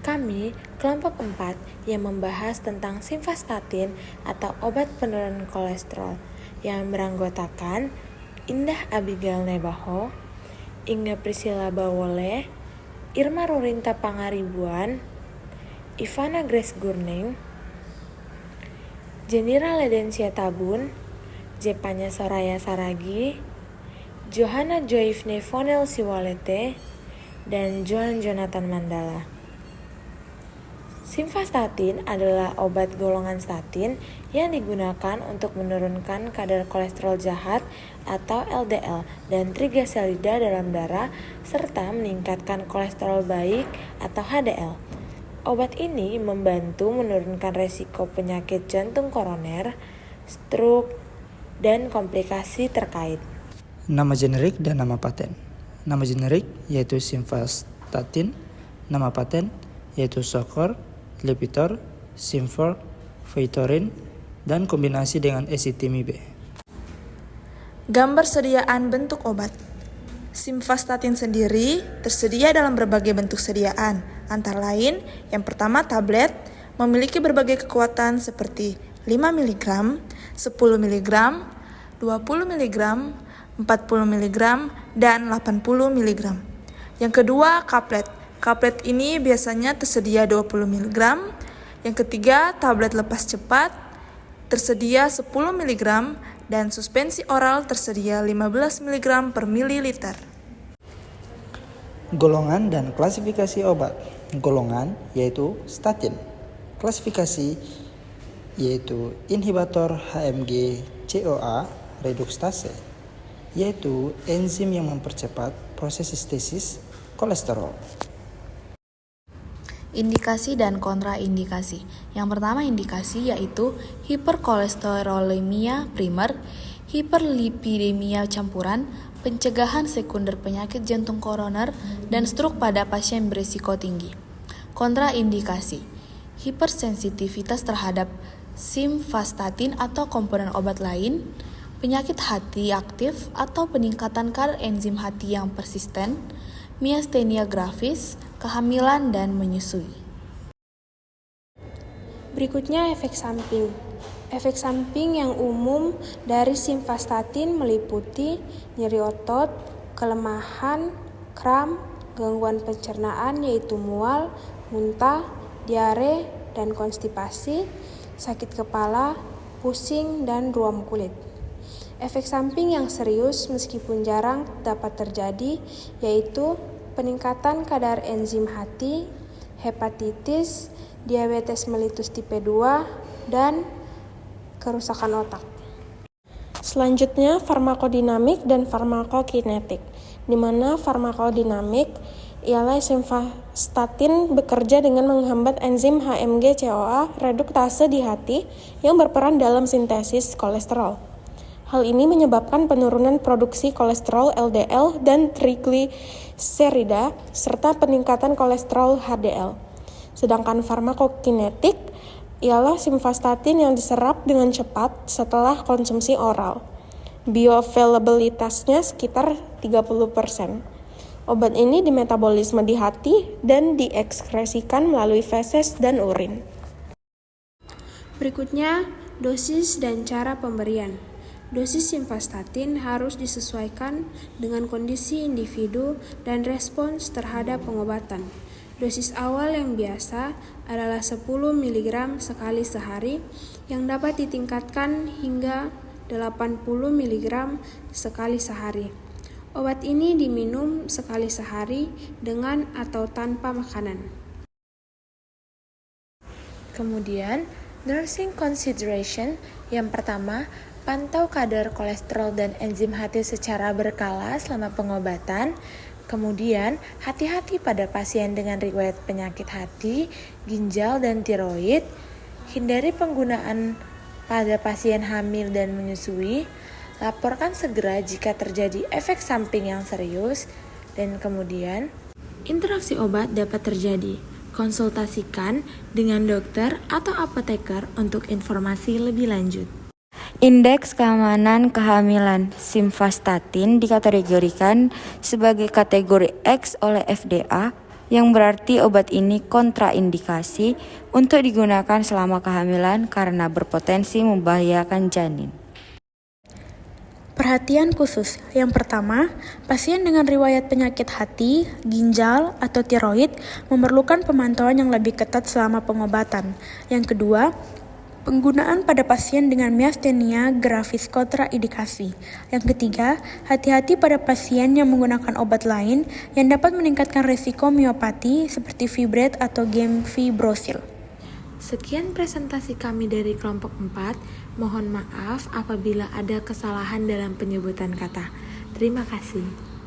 Kami kelompok 4 yang membahas tentang simvastatin atau obat penurun kolesterol yang beranggotakan Indah Abigail Nebaho, Inga Priscilla Bawole, Irma Rurinta Pangaribuan, Ivana Grace Gurneng, Jenira Ledensia Tabun, Jepanya Soraya Saragi, Johanna Joyfne Fonel Siwalete, dan Joan Jonathan Mandala. Simvastatin adalah obat golongan statin yang digunakan untuk menurunkan kadar kolesterol jahat atau LDL dan trigliserida dalam darah serta meningkatkan kolesterol baik atau HDL. Obat ini membantu menurunkan resiko penyakit jantung koroner, stroke, dan komplikasi terkait. Nama generik dan nama paten. Nama generik yaitu simvastatin, nama paten yaitu Socor, Lipitor, Simfor, Vytorin, dan kombinasi dengan ezetimibe. Gambar sediaan bentuk obat. Simvastatin sendiri tersedia dalam berbagai bentuk sediaan, antara lain yang pertama tablet, memiliki berbagai kekuatan seperti 5 mg, 10 mg, 20 mg, 40 mg, dan 80 mg. Yang kedua kaplet. Kaplet ini biasanya tersedia 20 mg. Yang ketiga, tablet lepas cepat tersedia 10 mg dan suspensi oral tersedia 15 mg per mililiter. Golongan dan klasifikasi obat. Golongan yaitu statin. Klasifikasi yaitu inhibitor HMG CoA reduktase, yaitu enzim yang mempercepat proses sintesis kolesterol. Indikasi dan kontraindikasi. Yang pertama indikasi yaitu hiperkolesterolemia primer, hiperlipidemia campuran, pencegahan sekunder penyakit jantung koroner, dan stroke pada pasien berisiko tinggi. Kontraindikasi, hipersensitivitas terhadap simvastatin atau komponen obat lain, penyakit hati aktif atau peningkatan kadar enzim hati yang persisten, miastenia gravis, kehamilan, dan menyusui. Berikutnya efek samping. Efek samping yang umum dari simvastatin meliputi nyeri otot, kelemahan, kram, gangguan pencernaan yaitu mual, muntah, diare, dan konstipasi, sakit kepala, pusing, dan ruam kulit. Efek samping yang serius meskipun jarang dapat terjadi yaitu peningkatan kadar enzim hati, hepatitis, diabetes mellitus tipe 2, dan kerusakan otak. Selanjutnya farmakodinamik dan farmakokinetik, di mana farmakodinamik ialah simvastatin bekerja dengan menghambat enzim HMG CoA reduktase di hati yang berperan dalam sintesis kolesterol. Hal ini menyebabkan penurunan produksi kolesterol LDL dan trigliserida serta peningkatan kolesterol HDL. Sedangkan farmakokinetik ialah simvastatin yang diserap dengan cepat setelah konsumsi oral. Bioavailabilitasnya sekitar 30%. Obat ini dimetabolisme di hati dan diekskresikan melalui feses dan urin. Berikutnya, dosis dan cara pemberian. Dosis simvastatin harus disesuaikan dengan kondisi individu dan respons terhadap pengobatan. Dosis awal yang biasa adalah 10 mg sekali sehari yang dapat ditingkatkan hingga 80 mg sekali sehari. Obat ini diminum sekali sehari dengan atau tanpa makanan. Kemudian, nursing consideration yang pertama, pantau kadar kolesterol dan enzim hati secara berkala selama pengobatan. Kemudian, hati-hati pada pasien dengan riwayat penyakit hati, ginjal, dan tiroid. Hindari penggunaan pada pasien hamil dan menyusui. Laporkan segera jika terjadi efek samping yang serius. Dan kemudian, interaksi obat dapat terjadi. Konsultasikan dengan dokter atau apoteker untuk informasi lebih lanjut. Indeks keamanan kehamilan simvastatin dikategorikan sebagai kategori X oleh FDA yang berarti obat ini kontraindikasi untuk digunakan selama kehamilan karena berpotensi membahayakan janin. Perhatian khusus. Yang pertama, pasien dengan riwayat penyakit hati, ginjal, atau tiroid memerlukan pemantauan yang lebih ketat selama pengobatan. Yang kedua, penggunaan pada pasien dengan miastenia gravis kontraindikasi. Yang ketiga, hati-hati pada pasien yang menggunakan obat lain yang dapat meningkatkan risiko miopati seperti fibret atau gemfibrosil. Sekian presentasi kami dari kelompok 4. Mohon maaf apabila ada kesalahan dalam penyebutan kata. Terima kasih.